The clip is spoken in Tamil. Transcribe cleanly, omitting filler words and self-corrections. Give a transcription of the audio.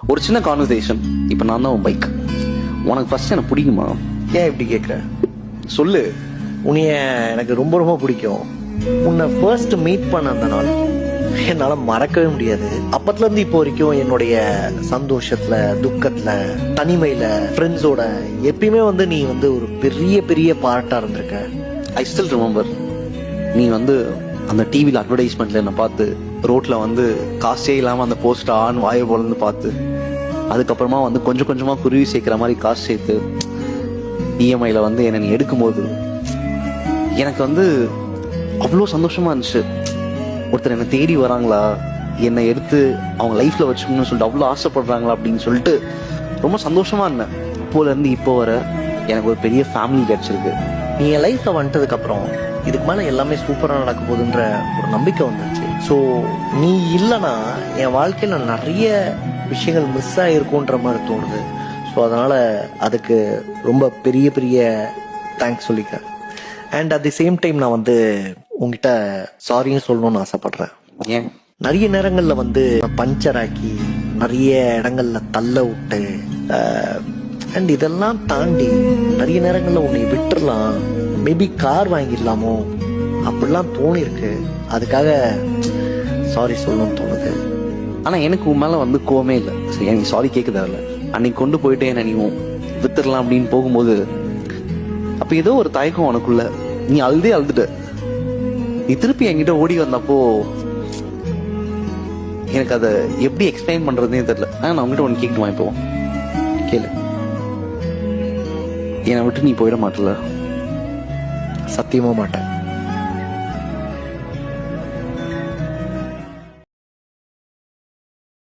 ஒரு சின்ன கான்வர்சேஷன். இப்போ நான் தான் உன் பைக். உனக்கு ஃபர்ஸ்ட் எனக்கு பிடிக்குமா? ஏன் இப்படி கேட்குற? சொல்லு. உன்னைய எனக்கு ரொம்ப ரொம்ப பிடிக்கும். உன்னை ஃபர்ஸ்ட் மீட் பண்ண அந்த நாள் என்னால் மறக்கவே முடியாது. அப்பத்துலேருந்து இப்போ வரைக்கும் என்னுடைய சந்தோஷத்தில், துக்கத்தில், தனிமையில், ஃப்ரெண்ட்ஸோட எப்பயுமே நீ ஒரு பெரிய பெரிய பார்ட்டாக இருந்திருக்க. I still remember. நீ அந்த டிவியில் அட்வர்டைஸ்மெண்ட்ல என்னை பார்த்து ரோட்டில் காசே இல்லாமல் அந்த போஸ்டர் ஆன் வாயை போலந்து பார்த்து அதுக்கப்புறமா கொஞ்சம் கொஞ்சமாக குருவி சேர்க்குற மாதிரி காசு சேர்த்து இஎம்ஐயில் என்னை நீ எடுக்கும்போது எனக்கு அவ்வளோ சந்தோஷமாக இருந்துச்சு. ஒருத்தர் என்னை தேடி வராங்களா, என்னை எடுத்து அவங்க லைஃப்பில் வச்சுக்கணும்னு சொல்லிட்டு அவ்வளோ ஆசைப்படுறாங்களா அப்படின்னு சொல்லிட்டு ரொம்ப சந்தோஷமாக இருந்தேன். அப்போலேருந்து இப்போ வர எனக்கு ஒரு பெரிய ஃபேமிலி கிடச்சிருக்கு. நீ என் லைஃப்பில் வந்துட்டதுக்கப்புறம் இதுக்கு மேலே எல்லாமே சூப்பராக நடக்க போகுதுன்ற ஒரு நம்பிக்கை வந்துருச்சு. ஸோ நீ இல்லைன்னா என் வாழ்க்கையில் நிறைய விஷயங்கள் மிஸ் ஆகிருக்குன்ற மாதிரி தோணுது. ஸோ அதனால் அதுக்கு ரொம்ப பெரிய பெரிய தேங்க்ஸ் சொல்லிக்கிறேன். And at the same time நான் உங்ககிட்ட சாரியும் சொல்லணும்னு ஆசைப்படுறேன். ஏன் நிறைய நேரங்களில் பஞ்சர் ஆக்கி நிறைய இடங்கள்ல தள்ள விட்டு அண்ட் இதெல்லாம் தாண்டி நிறைய நேரங்களில் உன்னை விட்டுறலாம், மேபி கார் வாங்கிடலாமோ அப்படிலாம் தோணிருக்கு. அதுக்காக சாரி சொல்லணும்னு தோணுது. ஆனால் எனக்கு உன் மேலே கோவமே இல்லை. சரி, எனக்கு சாரி கேட்குதால அன்னைக்கு கொண்டு போயிட்டு என்ன நீ வித்துடலாம் அப்படின்னு போகும்போது அப்போ ஏதோ ஒரு தயக்கம் உனக்குள்ள. நீ அழுதுட்ட. நீ திருப்பி என்கிட்ட ஓடி வந்தப்போ எனக்கு அதை எப்படி எக்ஸ்பிளைன் பண்றதுன்னே தெரியல. நான் உங்ககிட்ட ஒன்று கேட்கணுமா? இப்போ கேளு. என்னை விட்டு நீ போயிட மாட்டல? சத்தியமா மாட்டேன்.